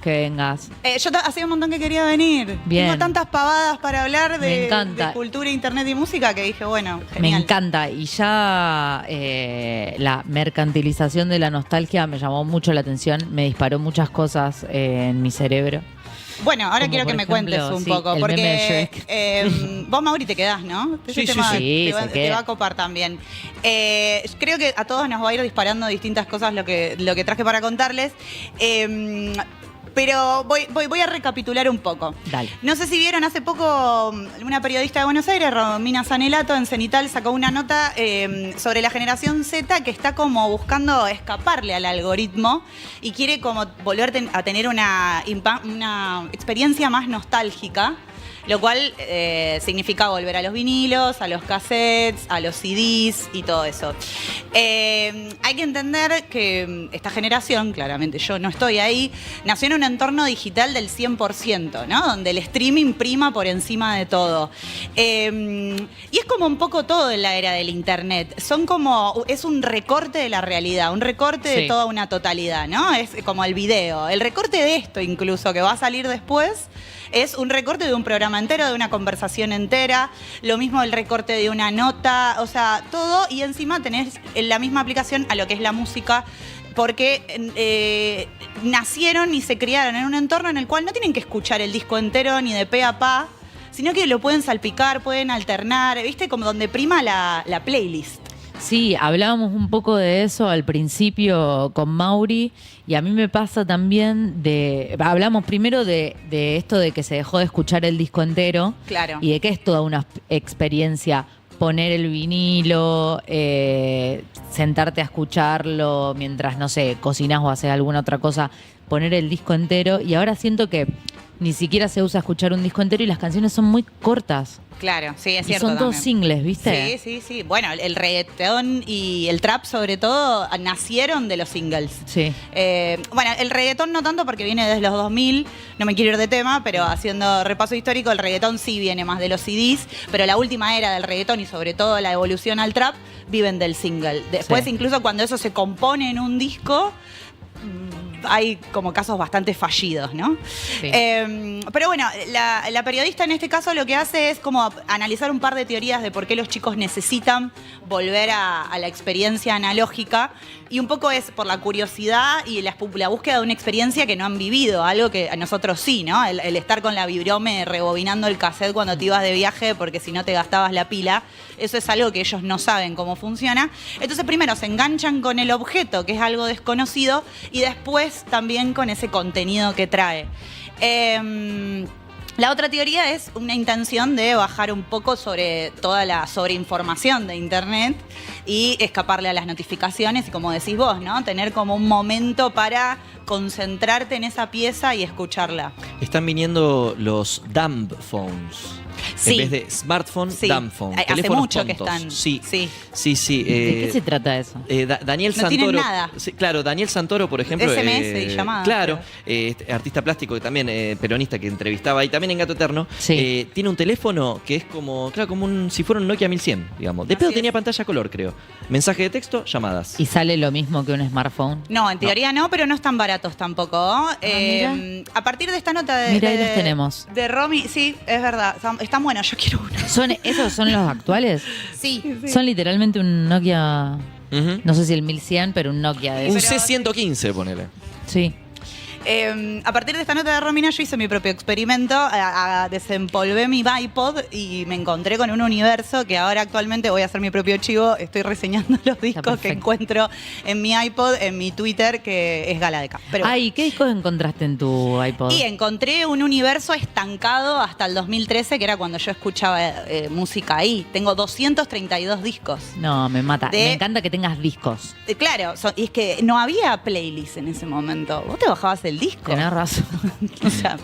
que vengas. Hacía un montón que quería venir. Bien. Tengo tantas pavadas para hablar Me de encanta. cultura, internet y música que dije, bueno, Me genial. encanta. Y ya la mercantilización de la nostalgia me llamó mucho la atención. Me disparó muchas cosas en mi cerebro. Bueno, ahora Como quiero que por me ejemplo, cuentes un sí, poco, el meme de porque vos, Mauri, te quedás, ¿no? Sí, Ese sí, tema sí, se te queda. va a copar también. Creo que a todos nos va a ir disparando distintas cosas lo que traje para contarles. Pero voy a recapitular un poco. Dale. No sé si vieron hace poco una periodista de Buenos Aires, Romina Sanelato, en Cenital sacó una nota sobre la generación Z que está como buscando escaparle al algoritmo y quiere como volver a tener una experiencia más nostálgica. Lo cual significa volver a los vinilos, a los cassettes, a los CDs y todo eso. Hay que entender que esta generación, claramente yo no estoy ahí, nació en un entorno digital del 100%, ¿no? Donde el streaming prima por encima de todo. Y es como un poco todo en la era del internet. Es un recorte de la realidad, un recorte de toda una totalidad, ¿no? Es como el video. El recorte de esto incluso, que va a salir después, es un recorte de un programa entero, de una conversación entera, lo mismo el recorte de una nota, o sea, todo, y encima tenés en la misma aplicación a lo que es la música, porque nacieron y se criaron en un entorno en el cual no tienen que escuchar el disco entero ni de pe a pa, sino que lo pueden salpicar, pueden alternar, ¿viste? Como donde prima la playlist. Sí, hablábamos un poco de eso al principio con Mauri y a mí me pasa también hablamos primero de esto de que se dejó de escuchar el disco entero. Claro. Y de que es toda una experiencia poner el vinilo, sentarte a escucharlo mientras, no sé, cocinás o haces alguna otra cosa, poner el disco entero. Y ahora siento que ni siquiera se usa escuchar un disco entero y las canciones son muy cortas. Claro, sí, es Y cierto. son todos también. singles, ¿viste? Sí. Bueno, el reggaetón y el trap, sobre todo, nacieron de los singles. Sí. Bueno, el reggaetón no tanto porque viene desde los 2000, no me quiero ir de tema, pero haciendo repaso histórico, el reggaetón sí viene más de los CDs, pero la última era del reggaetón y sobre todo la evolución al trap viven del single. Después, Sí. incluso cuando eso se compone en un disco, hay como casos bastante fallidos, ¿no? Sí. Pero bueno, la periodista en este caso lo que hace es como analizar un par de teorías de por qué los chicos necesitan volver a la experiencia analógica, y un poco es por la curiosidad y la búsqueda de una experiencia que no han vivido, algo que a nosotros sí, ¿no? El estar con la Vibrome rebobinando el cassette cuando te ibas de viaje porque si no te gastabas la pila, eso es algo que ellos no saben cómo funciona. Entonces primero se enganchan con el objeto, que es algo desconocido, y después también con ese contenido que trae. La otra teoría es una intención de bajar un poco sobre toda la sobreinformación de Internet y escaparle a las notificaciones y, como decís vos, ¿no? Tener como un momento para concentrarte en esa pieza y escucharla. Están viniendo los dumb phones. Sí. En vez de smartphone, Sí. dumb phone. Hace Teléfonos mucho que tontos. están. Sí. Sí. ¿De qué se trata eso? Daniel No Santoro. tienen nada. Sí, claro, Daniel Santoro, por ejemplo. SMS y llamadas, Claro, artista plástico que también, peronista que entrevistaba, y también en Gato Eterno. Sí. Tiene un teléfono que es como, claro, como si fuera un Nokia 1100, digamos. De Así pedo es. tenía pantalla color, creo. Mensaje de texto, llamadas. ¿Y sale lo mismo que un smartphone? No, en teoría no, pero no están baratos tampoco. Mira. A partir de esta nota de... Mira, ahí los tenemos. De Romy, sí, es verdad. Están buenos, yo quiero uno. ¿Esos son los actuales? Sí. Son literalmente un Nokia, Ujú. no sé si el 1100, pero un Nokia de Un esos. pero- C115, ponele. Sí. A partir de esta nota de Romina yo hice mi propio experimento, desempolvé mi iPod y me encontré con un universo que ahora actualmente voy a hacer mi propio chivo, estoy reseñando los discos que perfecto. encuentro en mi iPod, en mi Twitter, que es Galadeca. Pero, Ay, ¿qué discos encontraste en tu iPod? y encontré un universo estancado hasta el 2013, que era cuando yo escuchaba música ahí. Tengo 232 discos. No, me mata. De- Me encanta que tengas discos. Claro, y es que no había playlist en ese momento. Vos te bajabas el disco. Tenés razón. O sea,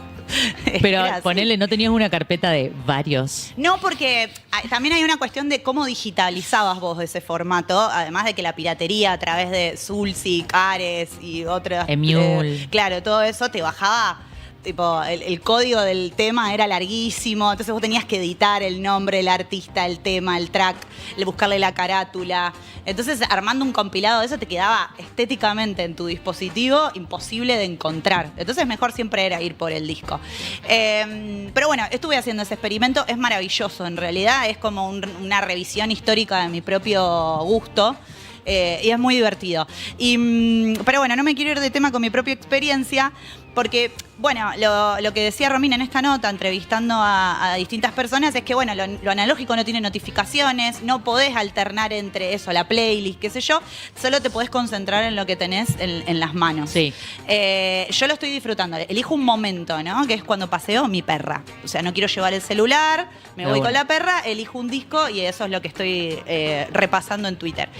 Pero era así. ponele, no tenías una carpeta de varios. No, porque también hay una cuestión de cómo digitalizabas vos ese formato, además de que la piratería a través de Sulzik, Ares y otras... Emule. claro, todo eso te bajaba tipo, el código del tema era larguísimo, entonces vos tenías que editar el nombre, el artista, el tema, el track, buscarle la carátula. Entonces, armando un compilado de eso te quedaba estéticamente en tu dispositivo imposible de encontrar. Entonces, mejor siempre era ir por el disco. Pero bueno, estuve haciendo ese experimento, es maravilloso en realidad, es como una revisión histórica de mi propio gusto. Y es muy divertido. Pero bueno, no me quiero ir de tema con mi propia experiencia, porque, bueno, lo que decía Romina en esta nota, entrevistando a distintas personas, es que, bueno, lo analógico no tiene notificaciones, no podés alternar entre eso, la playlist, qué sé yo, solo te podés concentrar en lo que tenés en las manos. Sí. Yo lo estoy disfrutando, elijo un momento, ¿no? Que es cuando paseo mi perra. O sea, no quiero llevar el celular, me voy con la perra, elijo un disco y eso es lo que estoy repasando en Twitter.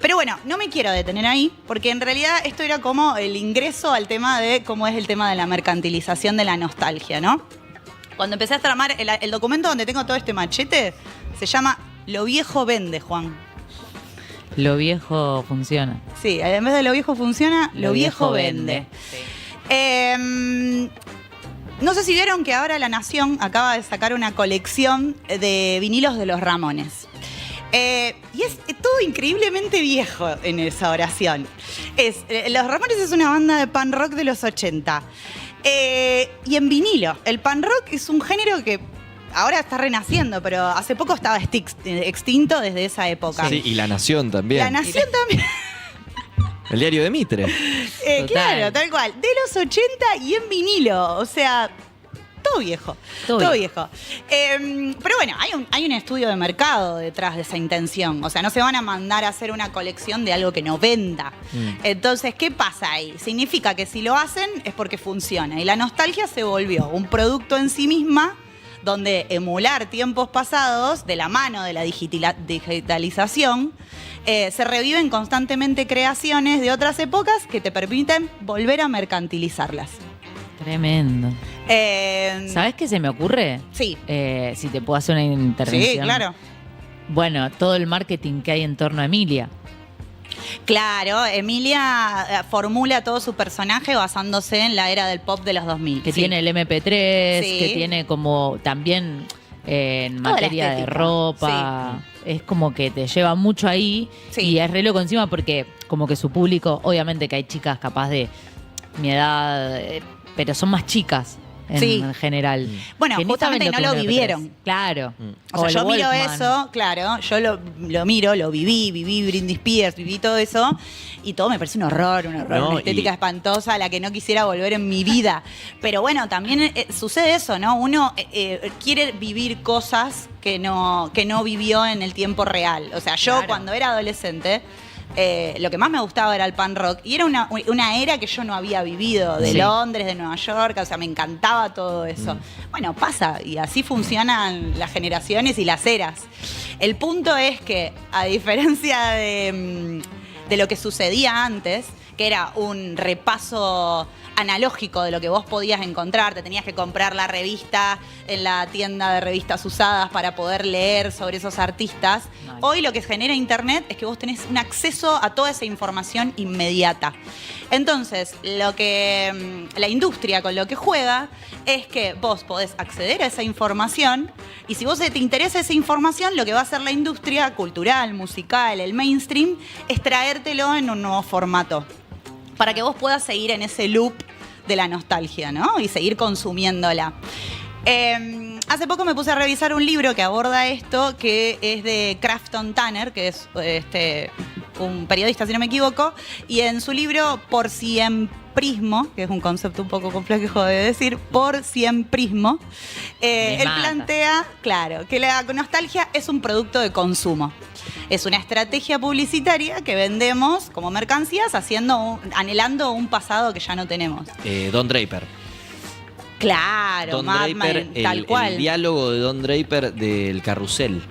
Pero bueno, no me quiero detener ahí, porque en realidad esto era como el ingreso al tema de cómo es el tema de la mercantilización de la nostalgia, ¿no? Cuando empecé a tramar el documento donde tengo todo este machete, se llama Lo viejo vende, Juan. Lo viejo funciona. Sí, en vez de lo viejo funciona, lo viejo vende. Sí. No sé si vieron que ahora La Nación acaba de sacar una colección de vinilos de los Ramones. Y es todo increíblemente viejo en esa oración. Los Ramones es una banda de punk rock de los 80. Y en vinilo. El punk rock es un género que ahora está renaciendo, pero hace poco estaba extinto desde esa época. Sí, y La Nación también. La Nación también. El diario de Mitre. Claro, tal cual. De los 80 y en vinilo. O sea, todo viejo. Todo viejo. Pero bueno, hay un estudio de mercado detrás de esa intención. O sea, no se van a mandar a hacer una colección de algo que no venda. Entonces, ¿qué pasa ahí? Significa que si lo hacen es porque funciona. Y la nostalgia se volvió un producto en sí misma, donde emular tiempos pasados de la mano de la digitalización, se reviven constantemente creaciones de otras épocas que te permiten volver a mercantilizarlas. Tremendo. ¿Sabes qué se me ocurre? Sí. Si te puedo hacer una intervención. Sí, claro. Bueno, todo el marketing que hay en torno a Emilia. Claro, Emilia formula todo su personaje basándose en la era del pop de los 2000. Que sí. tiene el MP3, Sí. que tiene como también en Toda la materia de estética. ropa. Es como que te lleva mucho ahí. Sí. Y es re loco encima porque como que su público, obviamente que hay chicas capaz de mi edad, pero son más chicas en general. Bueno, que ni justamente saben no lo que es un vivieron. MP3. Claro. O sea, el yo miro Walkman. eso, claro, yo lo miro, lo viví Britney Spears, viví todo eso, y todo me parece un horror, No, una estética espantosa a la que no quisiera volver en mi vida. Pero bueno, también sucede eso, ¿no? Uno quiere vivir cosas que no vivió en el tiempo real. O sea, yo Claro. cuando era adolescente, lo que más me gustaba era el punk rock, y era una era que yo no había vivido, de Sí. Londres, de Nueva York, o sea, me encantaba todo eso. Bueno, pasa, y así funcionan las generaciones y las eras. El punto es que, a diferencia de lo que sucedía antes, que era un repaso analógico de lo que vos podías encontrar, te tenías que comprar la revista en la tienda de revistas usadas para poder leer sobre esos artistas. Nice. Hoy lo que genera Internet es que vos tenés un acceso a toda esa información inmediata. Entonces, la industria con lo que juega es que vos podés acceder a esa información, y si vos te interesa esa información, lo que va a hacer la industria cultural, musical, el mainstream, es traértelo en un nuevo formato, para que vos puedas seguir en ese loop de la nostalgia, ¿no? Y seguir consumiéndola. Hace poco me puse a revisar un libro que aborda esto, que es de Crafton Tanner, que es un periodista, si no me equivoco, y en su libro Por Siemprismo, que es un concepto un poco complejo de decir, Por Siemprismo, él mata. plantea, claro, que la nostalgia es un producto de consumo. Es una estrategia publicitaria que vendemos como mercancías anhelando un pasado que ya no tenemos. Don Draper. Claro, Don Mad Draper, Men, tal cual. el diálogo de Don Draper del carrusel.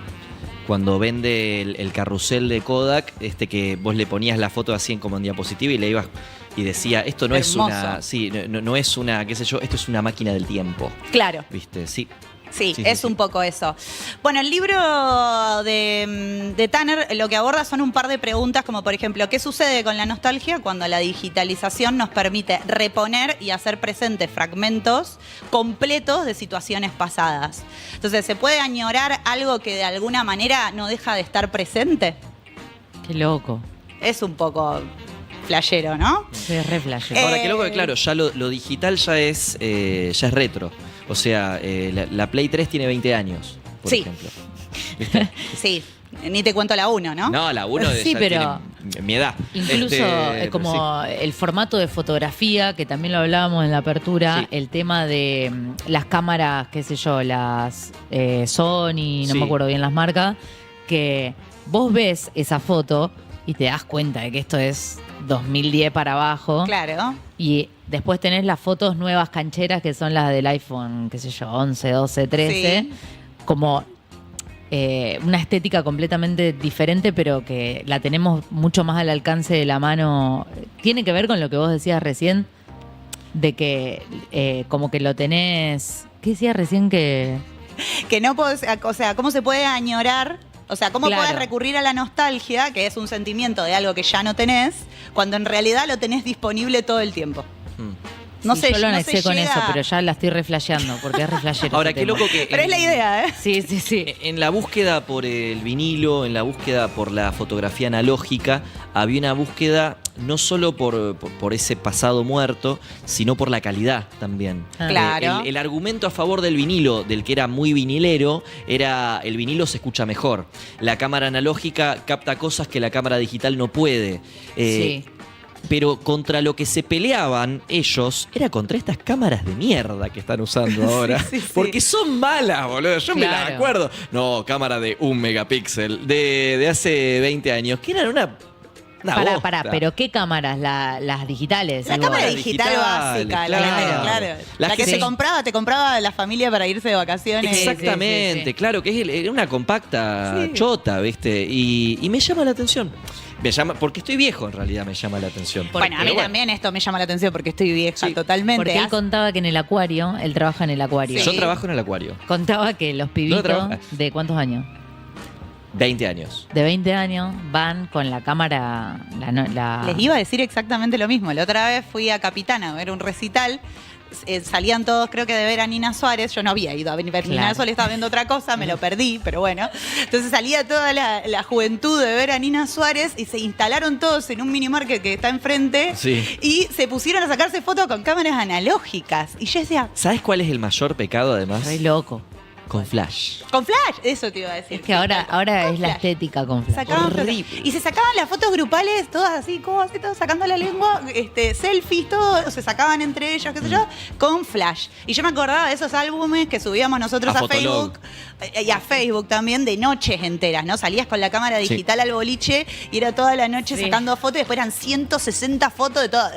Cuando vende el carrusel de Kodak, que vos le ponías la foto así como en diapositiva y le ibas y decía, esto no es Hermoso. una, sí, no es una, qué sé yo, esto es una máquina del tiempo. Claro. ¿Viste? Sí. Sí, Sí, es sí, un sí. poco eso. Bueno, el libro de Tanner lo que aborda son un par de preguntas, como por ejemplo, ¿qué sucede con la nostalgia cuando la digitalización nos permite reponer y hacer presentes fragmentos completos de situaciones pasadas? Entonces, ¿se puede añorar algo que de alguna manera no deja de estar presente? Qué loco. Es un poco flashero, ¿no? Sí, es re flashero. Ahora, qué loco que claro, ya lo digital ya es retro. O sea, la Play 3 tiene 20 años, por Sí. ejemplo. ¿Viste? Sí, ni te cuento la 1, ¿no? No, la 1 Sí, ya pero tiene mi edad. Incluso como el formato de fotografía, que también lo hablábamos en la apertura, Sí. el tema de las cámaras, qué sé yo, las Sony, no Sí. me acuerdo bien las marcas, que vos ves esa foto y te das cuenta de que esto es 2010 para abajo. Claro. Y después tenés las fotos nuevas cancheras que son las del iPhone, qué sé yo, 11, 12, 13. Sí. Como una estética completamente diferente, pero que la tenemos mucho más al alcance de la mano. Tiene que ver con lo que vos decías recién, de que como que lo tenés... ¿Qué decías recién que...? Que no podés, o sea, ¿cómo se puede añorar? O sea, ¿cómo Claro. podés recurrir a la nostalgia, que es un sentimiento de algo que ya no tenés, cuando en realidad lo tenés disponible todo el tiempo? No Sí, sé, yo lo no anexé se con llega- eso, pero ya la estoy reflasheando, porque es reflashero. Ahora, ese qué tema. loco que... Pero es la idea, ¿eh? Sí, sí, sí. En la búsqueda por el vinilo, en la búsqueda por la fotografía analógica, había una búsqueda no solo por ese pasado muerto, sino por la calidad también. Ah. Claro. El argumento a favor del vinilo, del que era muy vinilero, era el vinilo se escucha mejor. La cámara analógica capta cosas que la cámara digital no puede. Sí. Pero contra lo que se peleaban ellos era contra estas cámaras de mierda que están usando ahora. Sí, sí. Porque son malas, boludo. Yo me las Claro. acuerdo. No, cámara de 1 megapíxel de hace 20 años, que eran una Pará, pero ¿qué cámaras? Las digitales. La igual. cámara Cámaras digital digitales, básica, claro. claro. Las La que que se- te compraba la familia para irse de vacaciones. Exactamente, Sí, sí, sí. claro, que es era una compacta Sí. chota, ¿viste? Y me llama la atención. Me llama, porque estoy viejo en realidad, me llama la atención. Bueno, a mí Pero también esto me llama la atención porque estoy vieja Sí. totalmente. Porque él contaba que en el acuario, él trabaja en el acuario. Sí. Yo trabajo en el acuario. Contaba que los pibitos trabajas? de ¿cuántos años? 20 años. De 20 años van con la cámara. Les iba a decir exactamente lo mismo. La otra vez fui a Capitana a ver un recital. Salían todos, creo que de ver a Nina Suárez. Yo no había ido a ver Nina Claro. Suárez, estaba viendo otra cosa, me lo perdí, pero bueno. Entonces salía toda la juventud de ver a Nina Suárez y se instalaron todos en un mini market que está enfrente Sí. y se pusieron a sacarse fotos con cámaras analógicas. Y yo decía, ¿Sabes cuál es el mayor pecado además? Re loco. Con flash. con flash, eso te iba a decir. Es que ahora es la flash. estética con flash. Sacaban Horrible. fotos. Y se sacaban las fotos grupales, todas así, como así, todos sacando la lengua, selfies, todo, se sacaban entre ellos, qué sé yo, con flash. Y yo me acordaba de esos álbumes que subíamos nosotros A a Fotolog. Facebook, y a Facebook también, de noches enteras, ¿no? Salías con la cámara Sí. digital al boliche y era toda la noche Sí. sacando fotos, y después eran 160 fotos de todo.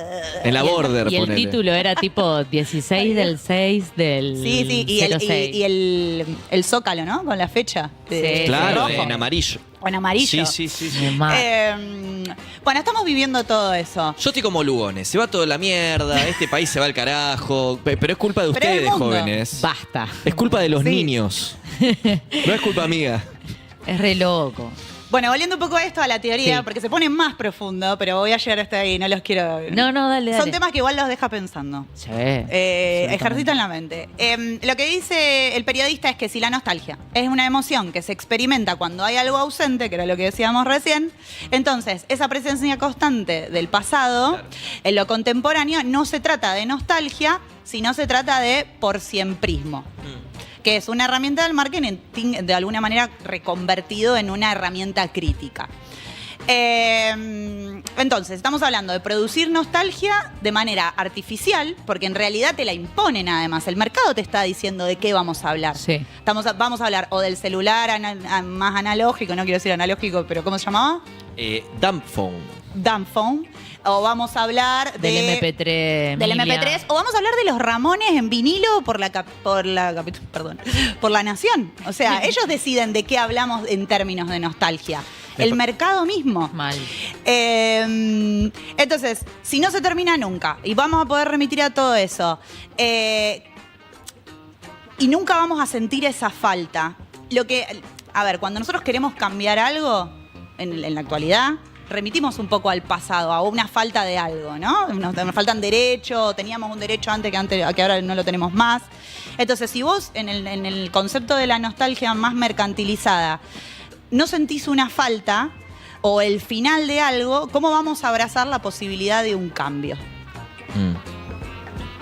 En la border, Y el ponele. título era tipo 16 del 6 del Sí, sí, y 06. el zócalo, ¿no? Con la fecha. Sí, Claro, rojo. en amarillo. O en amarillo. Sí, sí, sí, sí. Muy mal. Bueno, estamos viviendo todo eso. Yo estoy como Lugones, se va toda la mierda, este país se va al carajo, pero es culpa de Pero el ustedes, mundo. jóvenes. Basta. Es culpa de los Sí. niños. No es culpa mía. Es re loco. Bueno, volviendo un poco a esto, a la teoría, Sí. porque se pone más profundo, pero voy a llegar hasta ahí, no los quiero... No, dale. Son temas que igual los deja pensando. Sí. Ejercito en la mente. Lo que dice el periodista es que si la nostalgia es una emoción que se experimenta cuando hay algo ausente, que era lo que decíamos recién, entonces esa presencia constante del pasado, Claro. en lo contemporáneo, no se trata de nostalgia, sino se trata de porsiemprismo, que es una herramienta del marketing de alguna manera reconvertido en una herramienta crítica. Entonces, estamos hablando de producir nostalgia de manera artificial, porque en realidad te la imponen además. El mercado te está diciendo de qué vamos a hablar. Sí. Vamos a hablar o del celular más analógico, no quiero decir analógico, pero ¿cómo se llamaba? Dump phone. Dumb phone. O vamos a hablar Del MP3. del Emilia. MP3, o vamos a hablar de los Ramones en vinilo por la Nación. O sea, ellos deciden de qué hablamos en términos de nostalgia. El mercado mismo. Mal. Entonces, si no se termina nunca, y vamos a poder remitir a todo eso, y y nunca vamos a sentir esa falta. A ver, cuando nosotros queremos cambiar algo en la actualidad, remitimos un poco al pasado, a una falta de algo, ¿no? Nos faltan derechos, teníamos un derecho antes que ahora no lo tenemos más. Entonces, si vos en el concepto de la nostalgia más mercantilizada no sentís una falta o el final de algo, ¿cómo vamos a abrazar la posibilidad de un cambio?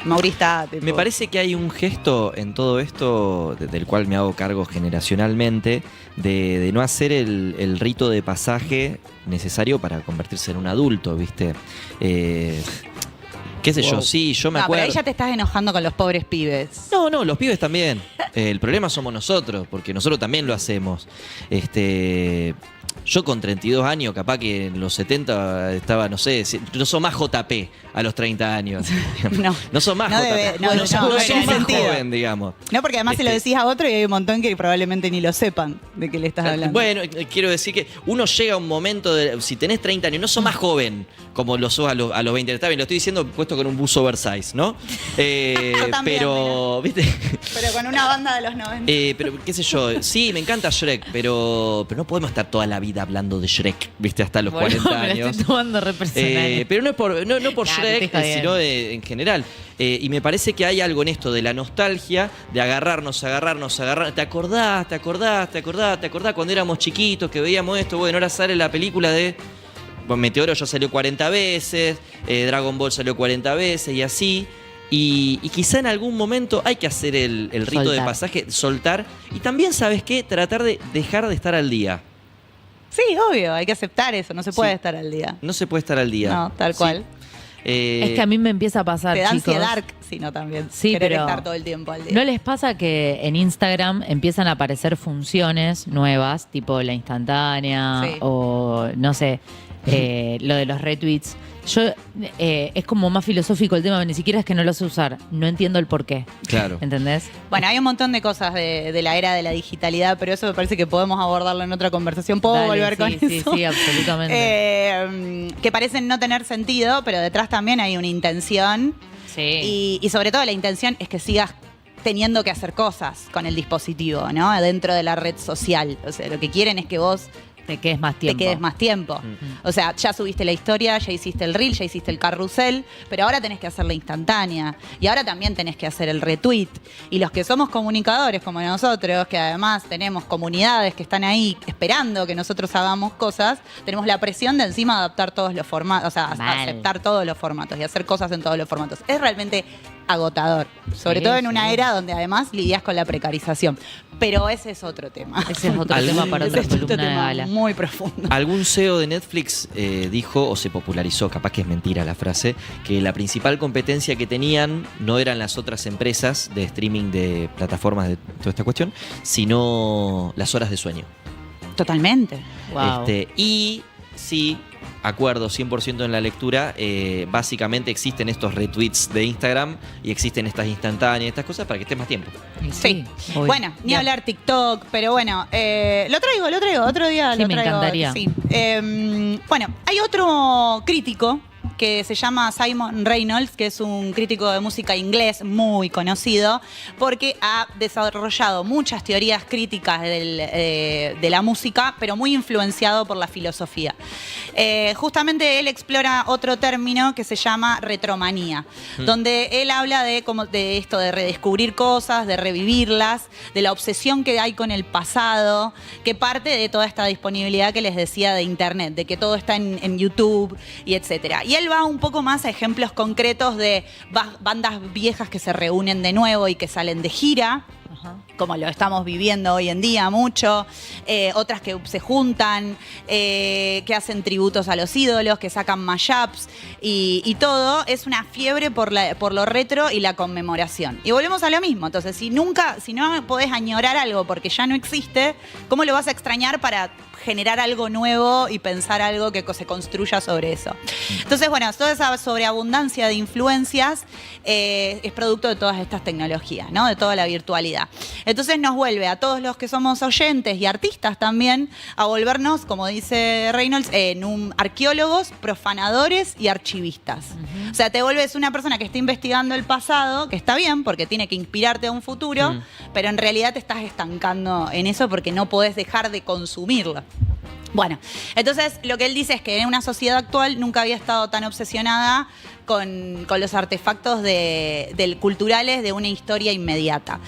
Maurista, tipo... Me parece que hay un gesto en todo esto del cual me hago cargo generacionalmente de no hacer el rito de pasaje necesario para convertirse en un adulto, ¿viste? ¿Qué sé yo? Sí, yo me No, acuerdo... pero ahí ya te estás enojando con los pobres pibes. No, los pibes también. El problema somos nosotros, porque nosotros también lo hacemos. Yo con 32 años, capaz que en los 70 estaba, no sé, no soy más JP a los 30 años. No soy más No JP. debe- no, no no, soy no, más tiene sentido. joven, digamos. No, porque además se lo decís a otro y hay un montón que probablemente ni lo sepan de qué le estás hablando. Bueno, quiero decir que uno llega a un momento, si tenés 30 años, no sos más joven como lo sos a los 20. Está bien, lo estoy diciendo puesto con un buzo oversize, ¿no? También, pero, ¿viste? Pero con una banda de los 90. Pero qué sé yo, sí, me encanta Shrek, pero no podemos estar toda la vida hablando de Shrek, ¿viste? Hasta los 40 me la años. estoy tomando re personal. Pero no es por Nah, te Shrek, estoy jodiendo. sino en general. Y me parece que hay algo en esto de la nostalgia, de agarrarnos. ¿Te acordás cuando éramos chiquitos que veíamos esto? Bueno, ahora sale la película de... Bueno, Meteoro ya salió 40 veces, Dragon Ball salió 40 veces y así. Y quizá en algún momento hay que hacer el rito de Soltar. pasaje, soltar. Y también, ¿sabes qué? Tratar de dejar de estar al día. Sí, obvio, hay que aceptar eso, no se puede Sí. estar al día. No se puede estar al día. No, tal Sí. cual. Es que a mí me empieza a pasar, Te da chicos. ansiedad, sino también. Sí, querer pero estar todo el tiempo al día. ¿No les pasa que en Instagram empiezan a aparecer funciones nuevas, tipo la instantánea Sí. o no sé, lo de los retweets? Es como más filosófico el tema, ni siquiera es que no lo sé usar, no entiendo el por qué. Claro. ¿Entendés? Bueno, hay un montón de cosas de la era de la digitalidad, pero eso me parece que podemos abordarlo en otra conversación. ¿Puedo Dale, volver sí, con sí, eso? sí, absolutamente. Que parecen no tener sentido, pero detrás también hay una intención. Sí. Y sobre todo la intención es que sigas teniendo que hacer cosas con el dispositivo, ¿no? Dentro de la red social. O sea, lo que quieren es que vos Te quedes más tiempo. te quedes más tiempo. O sea, ya subiste la historia, ya hiciste el reel, ya hiciste el carrusel, pero ahora tenés que hacer la instantánea. Y ahora también tenés que hacer el retweet. Y los que somos comunicadores como nosotros, que además tenemos comunidades que están ahí esperando que nosotros hagamos cosas, tenemos la presión de encima adaptar todos los formatos, o sea, Mal. aceptar todos los formatos y hacer cosas en todos los formatos. Es realmente agotador, sobre Sí, todo en una sí. era donde además lidias con la precarización. Pero ese es otro tema. Ese es otro Algún- tema para Ese otra es otro columna de tema gala. muy profundo. Algún CEO de Netflix dijo, o se popularizó, capaz que es mentira la frase, que la principal competencia que tenían no eran las otras empresas de streaming de plataformas de toda esta cuestión, sino las horas de sueño. Totalmente. Wow. Y sí, acuerdo 100% en la lectura, básicamente existen estos retweets de Instagram y existen estas instantáneas, estas cosas para que estés más tiempo. Sí. obvio. Bueno, ni Ya. hablar TikTok, pero bueno, lo traigo, otro día Sí, lo me traigo. encantaría. Sí. Bueno, hay otro crítico que se llama Simon Reynolds, que es un crítico de música inglés muy conocido, porque ha desarrollado muchas teorías críticas de la música, pero muy influenciado por la filosofía. Justamente él explora otro término que se llama retromanía, donde él habla de esto de redescubrir cosas, de revivirlas, de la obsesión que hay con el pasado, que parte de toda esta disponibilidad que les decía de internet, de que todo está en YouTube y etcétera. Y él va un poco más a ejemplos concretos de bandas viejas que se reúnen de nuevo y que salen de gira, Ajá. como lo estamos viviendo hoy en día mucho, otras que se juntan, que hacen tributos a los ídolos, que sacan mashups y todo es una fiebre por lo retro y la conmemoración. Y volvemos a lo mismo, entonces si no podés añorar algo porque ya no existe, ¿cómo lo vas a extrañar para generar algo nuevo y pensar algo que se construya sobre eso. Entonces, bueno, toda esa sobreabundancia de influencias es producto de todas estas tecnologías, ¿no? De toda la virtualidad. Entonces nos vuelve a todos los que somos oyentes y artistas también a volvernos, como dice Reynolds, arqueólogos, profanadores y archivistas. O sea, te vuelves una persona que está investigando el pasado, que está bien porque tiene que inspirarte a un futuro, pero en realidad te estás estancando en eso porque no podés dejar de consumirlo. Bueno, entonces lo que él dice es que en una sociedad actual nunca había estado tan obsesionada con los artefactos culturales de una historia inmediata.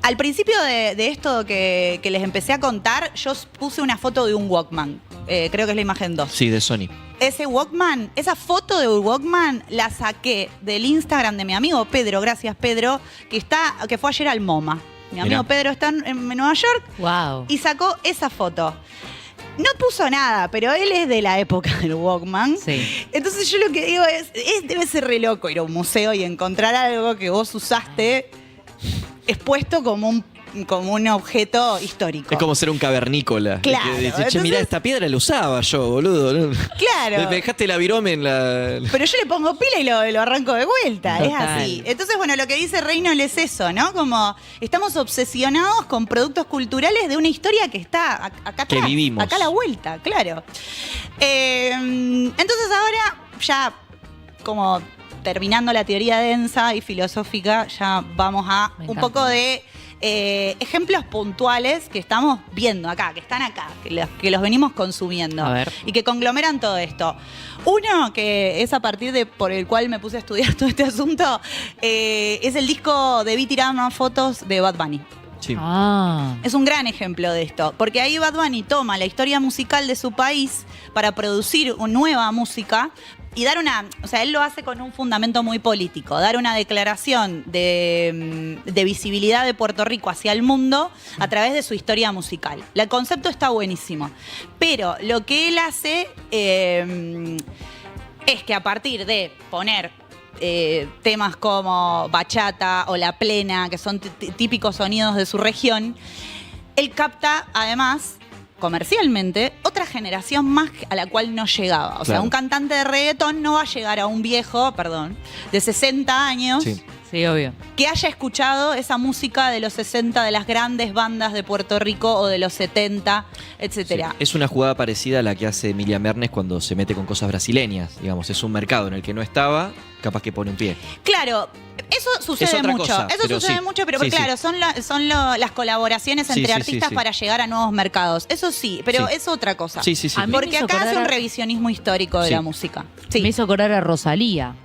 Al principio de esto que les empecé a contar, yo puse una foto de un Walkman. Creo que es la imagen 2. Sí, de Sony. Ese Walkman, esa foto de Walkman la saqué del Instagram de mi amigo Pedro, gracias Pedro, que fue ayer al MoMA. Mi amigo Pedro está en Nueva York y sacó esa foto. No puso nada, pero él es de la época del Walkman. Sí. Entonces yo lo que digo debe ser re loco ir a un museo y encontrar algo que vos usaste expuesto como un objeto histórico. Es como ser un cavernícola. Claro. Che, mirá, esta piedra la usaba yo, boludo. Claro. Me dejaste la virome en la... Pero yo le pongo pila y lo arranco de vuelta. Total. Es así. Entonces, bueno, lo que dice Reynolds es eso, ¿no? Como estamos obsesionados con productos culturales de una historia que está acá atrás. Que vivimos. Acá a la vuelta, claro. Entonces ahora ya como terminando la teoría densa y filosófica, ya vamos a un poco de ejemplos puntuales que estamos viendo acá, que están acá, que los venimos consumiendo y que conglomeran todo esto. Uno que es a partir por el cual me puse a estudiar todo este asunto es el disco Debí tirar más fotos de Bad Bunny. Sí. Es un gran ejemplo de esto, porque ahí Bad Bunny toma la historia musical de su país para producir nueva música y él lo hace con un fundamento muy político, dar una declaración de visibilidad de Puerto Rico hacia el mundo a través de su historia musical. El concepto está buenísimo, pero lo que él hace es que a partir de poner temas como bachata o la plena, que son típicos sonidos de su región, él capta además comercialmente otra generación más a la cual no llegaba. O sea, un cantante de reggaetón no va a llegar a un viejo, de 60 años. Sí, obvio. Que haya escuchado esa música de los 60 de las grandes bandas de Puerto Rico o de los 70, etcétera. Sí. Es una jugada parecida a la que hace Emilia Mernes cuando se mete con cosas brasileñas. Digamos, es un mercado en el que no estaba, capaz que pone un pie. Claro, eso sucede mucho. Pero claro, son las colaboraciones entre artistas para llegar a nuevos mercados. Eso sí, pero es otra cosa. Porque acá hace un revisionismo histórico de la música. Sí. Me hizo acordar a Rosalía.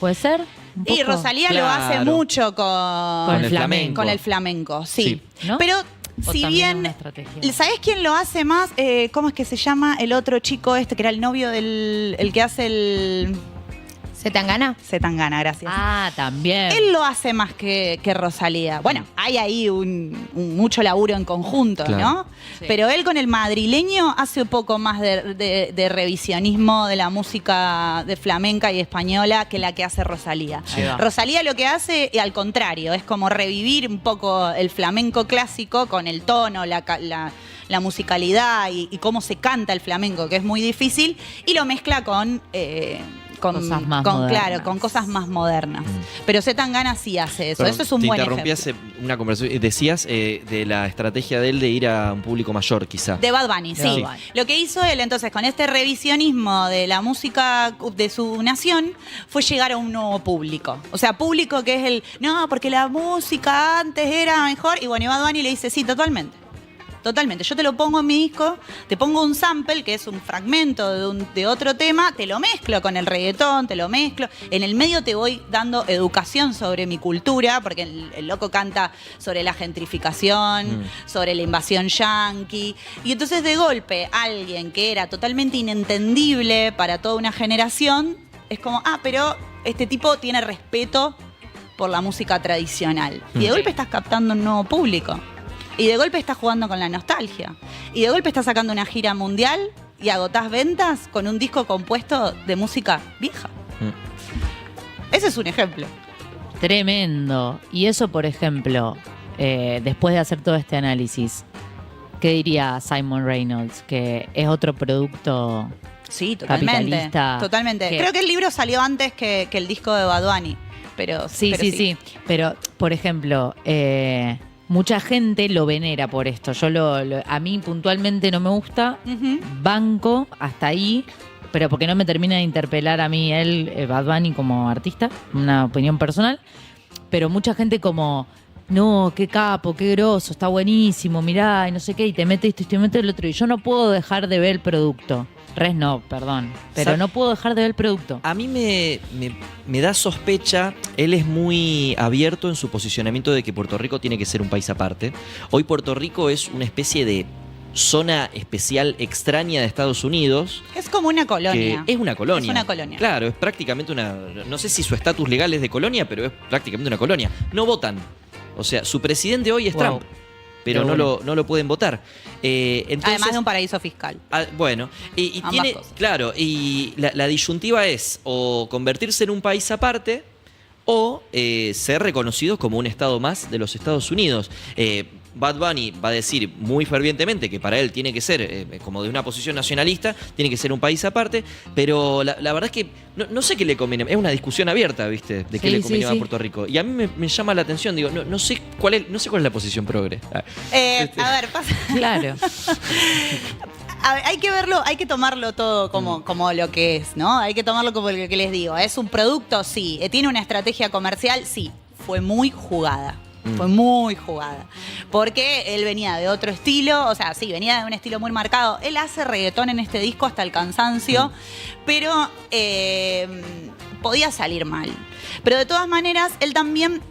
¿Puede ser? Y Rosalía lo hace mucho con el flamenco. Con el flamenco, sí. ¿No? Pero si bien, ¿sabés quién lo hace más? ¿Cómo es que se llama el otro chico que era el novio el que hace el... ¿Zetangana? Zetangana, gracias. También. Él lo hace más que Rosalía. Bueno, hay ahí mucho laburo en conjunto, ¿no? Sí. Pero él con el madrileño hace un poco más de revisionismo de la música de flamenca y española que la que hace Rosalía. Rosalía lo que hace, al contrario, es como revivir un poco el flamenco clásico con el tono, la musicalidad y cómo se canta el flamenco, que es muy difícil, y lo mezcla con cosas más modernas. Claro, con cosas más modernas. Pero Zetangana sí hace eso. Eso es un buen ejemplo. Te interrumpí hace una conversación. Decías de la estrategia de él de ir a un público mayor, quizá. De Bad Bunny, sí. Lo que hizo él entonces con este revisionismo de la música de su nación fue llegar a un nuevo público. O sea, público que es no, porque la música antes era mejor. Y bueno, y Bad Bunny le dice, sí, totalmente. Totalmente. Yo te lo pongo en mi disco, te pongo un sample, que es un fragmento de otro tema, te lo mezclo con el reggaetón, te lo mezclo. En el medio te voy dando educación sobre mi cultura, porque el loco canta sobre la gentrificación, sobre la invasión yanqui. Y entonces de golpe alguien que era totalmente inentendible para toda una generación, es como, pero este tipo tiene respeto por la música tradicional. Y de golpe estás captando un nuevo público. Y de golpe estás jugando con la nostalgia. Y de golpe estás sacando una gira mundial y agotás ventas con un disco compuesto de música vieja. Ese es un ejemplo. Tremendo. Y eso, por ejemplo, después de hacer todo este análisis, ¿Qué diría Simon Reynolds? Que es otro producto Sí, totalmente. capitalista. Totalmente. que- Creo que el libro salió antes que el disco de Bad Bunny. Pero Sí. Pero, por ejemplo, mucha gente lo venera por esto. A mí puntualmente no me gusta. Ujú. Banco hasta ahí, pero porque no me termina de interpelar a mí Bad Bunny como artista, una opinión personal. Pero mucha gente como, no, qué capo, qué groso, está buenísimo, mirá, y no sé qué, y te mete esto y te mete el otro. Y yo no puedo dejar de ver el producto. Perdón. Pero ¿Sabe? no puedo dejar de ver el producto. A mí me da sospecha, él es muy abierto en su posicionamiento de que Puerto Rico tiene que ser un país aparte. Hoy Puerto Rico es una especie de zona especial extraña de Estados Unidos. Es como una Que colonia. es una colonia. Es una colonia. Claro, es prácticamente una... No sé si su estatus legal es de colonia, pero es prácticamente una colonia. No votan. O sea, su presidente hoy es Wow. Trump, pero Qué no bueno. lo pueden votar. Entonces, Además de un paraíso fiscal. bueno, y Ambas tiene, cosas. claro, y la disyuntiva es o convertirse en un país aparte o ser reconocidos como un estado más de los Estados Unidos. Bad Bunny va a decir muy fervientemente que para él tiene que ser, como de una posición nacionalista, tiene que ser un país aparte, pero la verdad es que no sé qué le conviene. Es una discusión abierta, ¿viste? De qué Sí, le conviene sí, a sí. Puerto Rico. Y a mí me llama la atención, digo, no sé cuál es la posición progre. A ver, pasa. Claro. A ver, hay que verlo, hay que tomarlo todo como lo que es, ¿no? Hay que tomarlo como lo que les digo. ¿Es un producto? Sí. ¿Tiene una estrategia comercial? Sí. Fue muy jugada. Fue muy jugada. Porque él venía de otro estilo, o sea, sí, venía de un estilo muy marcado. Él hace reggaetón en este disco hasta el cansancio, pero podía salir mal. Pero de todas maneras, él también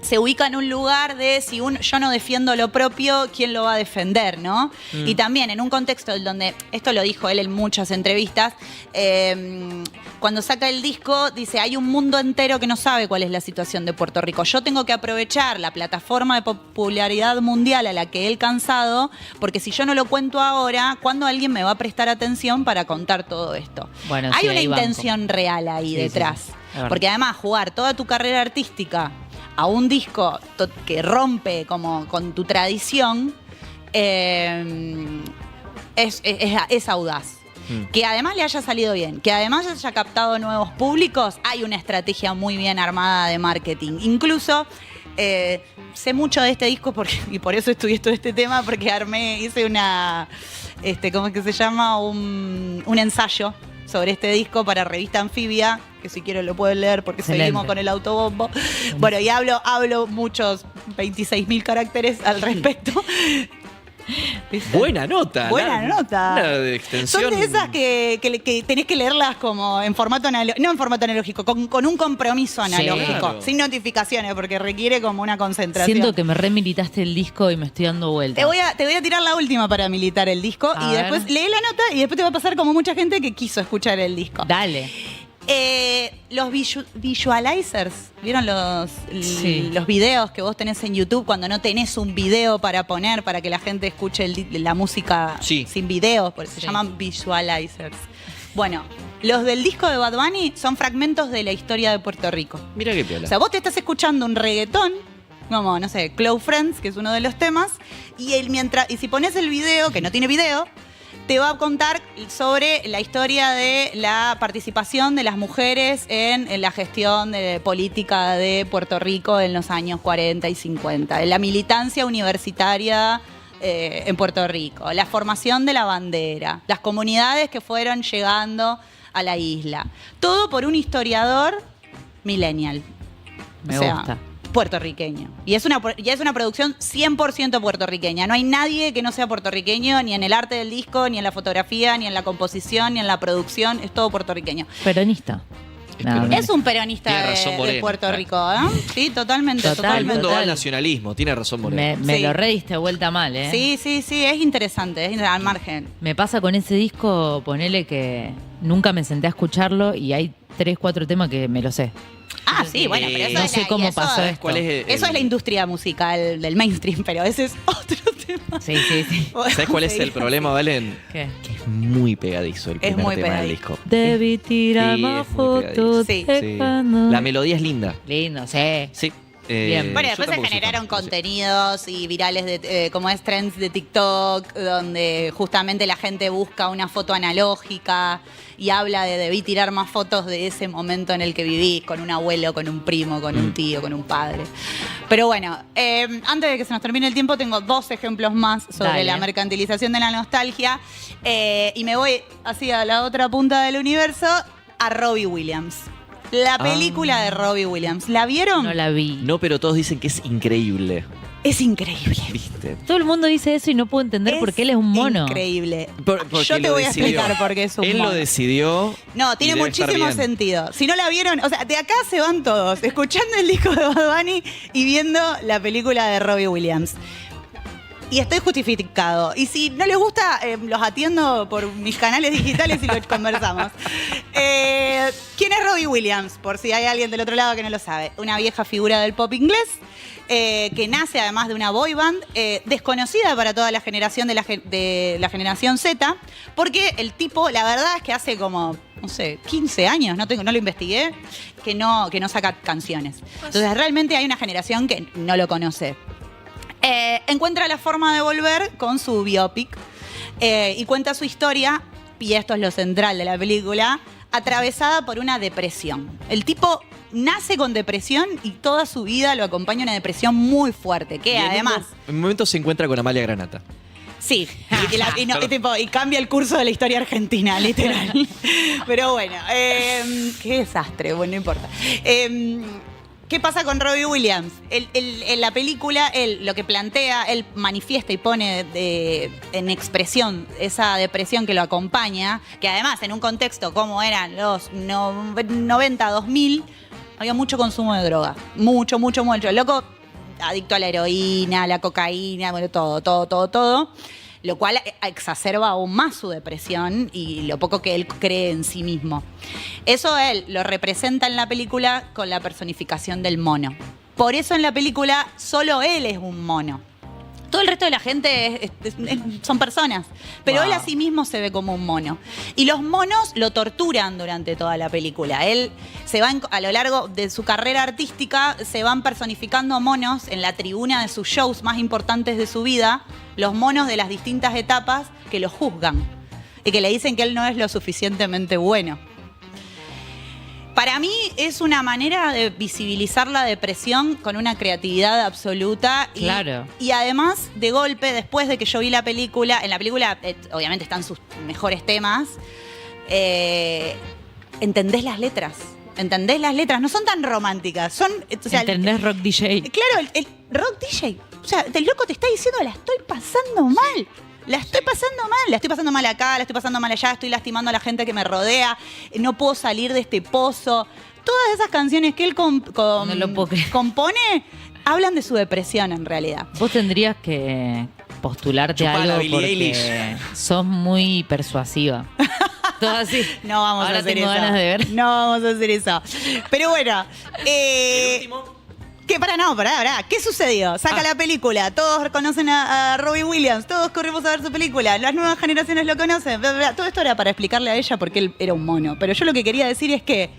se ubica en un lugar de si yo no defiendo lo propio, ¿quién lo va a defender, no? Y también en un contexto en donde, esto lo dijo él en muchas entrevistas, cuando saca el disco, dice, hay un mundo entero que no sabe cuál es la situación de Puerto Rico. Yo tengo que aprovechar la plataforma de popularidad mundial a la que él cansado, porque si yo no lo cuento ahora, ¿cuándo alguien me va a prestar atención para contar todo esto? Bueno, Hay sí, una ahí banco. intención real ahí Sí, detrás. sí, sí. Es verdad. Porque además jugar toda tu carrera artística a un disco que rompe como con tu tradición es audaz. Que además le haya salido bien, que además haya captado nuevos públicos, hay una estrategia muy bien armada de marketing. Incluso sé mucho de este disco y por eso estudié todo este tema, porque hice una, ¿cómo es que se llama? Un ensayo sobre este disco para Revista Anfibia, que si quieren lo pueden leer porque Excelente. seguimos con el autobombo. Bueno, y hablo muchos, 26.000 caracteres al respecto. ¿Viste? Buena nota. Buena nota. Una de extensión. Son de esas que tenés que leerlas como en formato analógico, no en formato analógico, con un compromiso analógico, Claro. sin notificaciones, porque requiere como una concentración. Siento que me remilitaste el disco y me estoy dando vuelta. Te voy a tirar la última para militar el disco A y ver. después lee la nota y después te va a pasar como mucha gente que quiso escuchar el disco. Dale. Los visualizers, ¿vieron Sí. los videos que vos tenés en YouTube cuando no tenés un video para poner para que la gente escuche la música Sí. sin video? Por eso se Sí. llaman visualizers. Bueno, los del disco de Bad Bunny son fragmentos de la historia de Puerto Rico. Mira qué piola. O sea, vos te estás escuchando un reggaetón, como, no sé, Close Friends, que es uno de los temas, y si pones el video, que no tiene video, te va a contar sobre la historia de la participación de las mujeres en la gestión de política de Puerto Rico en los años 40 y 50, la militancia universitaria en Puerto Rico, la formación de la bandera, las comunidades que fueron llegando a la isla. Todo por un historiador millennial. Me O sea, gusta. puertorriqueño. Y es una producción 100% puertorriqueña. No hay nadie que no sea puertorriqueño, ni en el arte del disco, ni en la fotografía, ni en la composición, ni en la producción. Es todo puertorriqueño. Peronista. Pero Es un peronista Tiene razón de Moreno. Puerto Rico, ¿eh? Sí, totalmente, Total, Todo el totalmente. mundo va al total. nacionalismo, tiene razón Moreno. Me Sí. lo rediste vuelta mal, ¿eh? Sí, es interesante, al margen. Me pasa con ese disco, ponele que nunca me senté a escucharlo y hay 3, 4 temas que me lo sé. Ah, sí, bueno, pero eso no es sé cómo pasó es, esto. ¿Cuál es eso es la industria musical del mainstream, pero ese es otro tema. Sí, sí, sí. ¿Sabes cuál es el problema, Valen? ¿Qué? Que es muy pegadizo el Es primer muy tema del pegadizo. disco. Debí tirar Sí, más es muy fotos pegadizo. de Sí. cuando- La melodía es linda. Lindo, sí. Sí. Bien. Bueno, yo después se tampoco soy generaron fan, sí. contenidos y virales de como es trends de TikTok, donde justamente la gente busca una foto analógica y habla de debí tirar más fotos de ese momento en el que viví, con un abuelo, con un primo, con un tío, con un padre. Pero bueno, antes de que se nos termine el tiempo, tengo 2 ejemplos más sobre Dale. la mercantilización de la nostalgia. Y me voy hacia la otra punta del universo, a Robbie Williams. La película de Robbie Williams. ¿La vieron? No la vi. No, pero todos dicen que es increíble. Es increíble. ¿Viste? Todo el mundo dice eso y no puedo entender por qué él es un mono. Increíble. Porque Yo te lo voy a decidió. explicar por qué es un Él mono. lo decidió. No, tiene y debe estar muchísimo bien. sentido. Si no la vieron, o sea, de acá se van todos, escuchando el disco de Bad Bunny y viendo la película de Robbie Williams. Y estoy justificado. Y si no les gusta, los atiendo por mis canales digitales y lo conversamos. ¿Quién es Robbie Williams? Por si hay alguien del otro lado que no lo sabe. Una vieja figura del pop inglés. Que nace además de una boy band desconocida para toda la generación de la generación Z, porque el tipo, la verdad es que hace como, no sé, 15 años, no lo investigué, que no saca canciones. Entonces realmente hay una generación que no lo conoce. Encuentra la forma de volver con su biopic y cuenta su historia, y esto es lo central de la película, atravesada por una depresión. El tipo nace con depresión y toda su vida lo acompaña una depresión muy fuerte, que Y además... En un momento se encuentra con Amalia Granata. Sí, y cambia el curso de la historia argentina, literal. Pero bueno, qué desastre, bueno, no importa. ¿Qué pasa con Robbie Williams? En la película, él lo que plantea, él manifiesta y pone en expresión esa depresión que lo acompaña, que además en un contexto como eran los 90, 2000, había mucho consumo de droga. Mucho. El loco, adicto a la heroína, a la cocaína, bueno, todo. Lo cual exacerba aún más su depresión y lo poco que él cree en sí mismo. Eso él lo representa en la película con la personificación del mono. Por eso en la película solo él es un mono. Todo el resto de la gente son personas, pero él a sí mismo se ve como un mono. Y los monos lo torturan durante toda la película. Él se va, a lo largo de su carrera artística, se van personificando monos en la tribuna de sus shows más importantes de su vida, los monos de las distintas etapas que lo juzgan y que le dicen que él no es lo suficientemente bueno. Para mí es una manera de visibilizar la depresión con una creatividad absoluta. Claro. Y además, de golpe, después de que yo vi la película, en la película obviamente están sus mejores temas, entendés las letras. No son tan románticas. Son, o sea, ¿Entendés Rock DJ? claro, el rock DJ. O sea, el loco te está diciendo, la estoy pasando mal. La estoy pasando mal acá, la estoy pasando mal allá, estoy lastimando a la gente que me rodea, no puedo salir de este pozo. Todas esas canciones que él No lo puedo creer. compone hablan de su depresión en realidad. Vos tendrías que postularte a Chupala, algo Billie porque Eilish. sos muy persuasiva. Todo así. No vamos Ahora a hacer tengo eso. ganas de ver. No vamos a hacer eso. Pero bueno, ¿qué? Pará. ¿Qué sucedió? Saca la película, todos reconocen a Robbie Williams, todos corrimos a ver su película, las nuevas generaciones lo conocen, bla, bla, bla. Todo esto era para explicarle a ella porque él era un mono. Pero yo lo que quería decir es que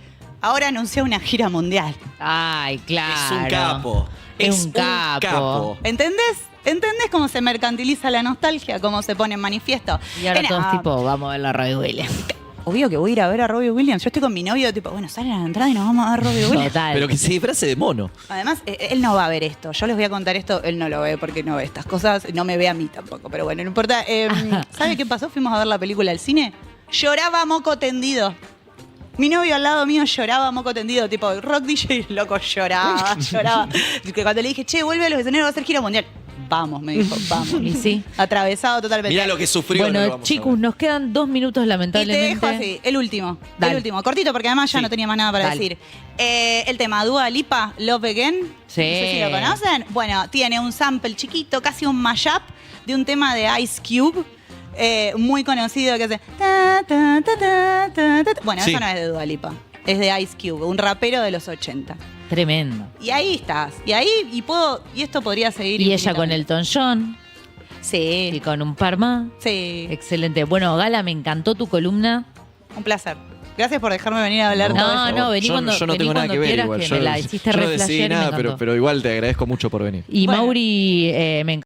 ahora anunció una gira mundial. Ay, claro. Es un capo. Es un capo. ¿Entendés? ¿Entendés cómo se mercantiliza la nostalgia? ¿Cómo se pone en manifiesto? Y ahora todos tipo, vamos a ver la Robbie Williams. Obvio que voy a ir a ver a Robbie Williams. Yo estoy con mi novio, tipo, bueno, sale a la entrada y nos vamos a ver Robbie Williams. Total. Pero que se disfrace de mono. Además, él no va a ver esto. Yo les voy a contar esto. Él no lo ve porque no ve estas cosas. No me ve a mí tampoco, pero bueno, no importa. ¿Sabe qué pasó? Fuimos a ver la película al cine. Lloraba moco tendido. Mi novio al lado mío lloraba moco tendido. Tipo, rock DJ, loco, lloraba. Que cuando le dije, che, vuelve a los escenarios, va a hacer gira mundial. Vamos, me dijo, vamos. Y sí. Atravesado totalmente. Mira lo que sufrió. no lo Bueno, vamos a chicos, ver. nos quedan 2 minutos Y te lamentablemente. dejo así, el último. Dale. El último, cortito, porque además ya Sí. no tenía más nada para Dale. decir. El tema Dua Lipa, Love Again. Sí. No sé si lo conocen. Bueno, tiene un sample chiquito, casi un mashup, de un tema de Ice Cube. Muy conocido que hace. Ta, ta, ta, ta, ta, ta. Bueno, Sí. eso no es de Dua Lipa. Es de Ice Cube, un rapero de los 80. Tremendo. Y ahí estás. Y esto podría seguir. Y ella con infinitamente. Elton John y Sí. con un par más. Sí. Excelente. Bueno, Gala, me encantó tu columna. Un placer. Gracias por dejarme venir a hablar No, todo esto. no, vení yo, cuando- yo no vení tengo nada cuando que ver quieras, igual. que Yo, me la hiciste yo no re decidí flashear y me nada, encantó. pero igual te agradezco mucho por venir. Y Bueno. Mauri, me encanta.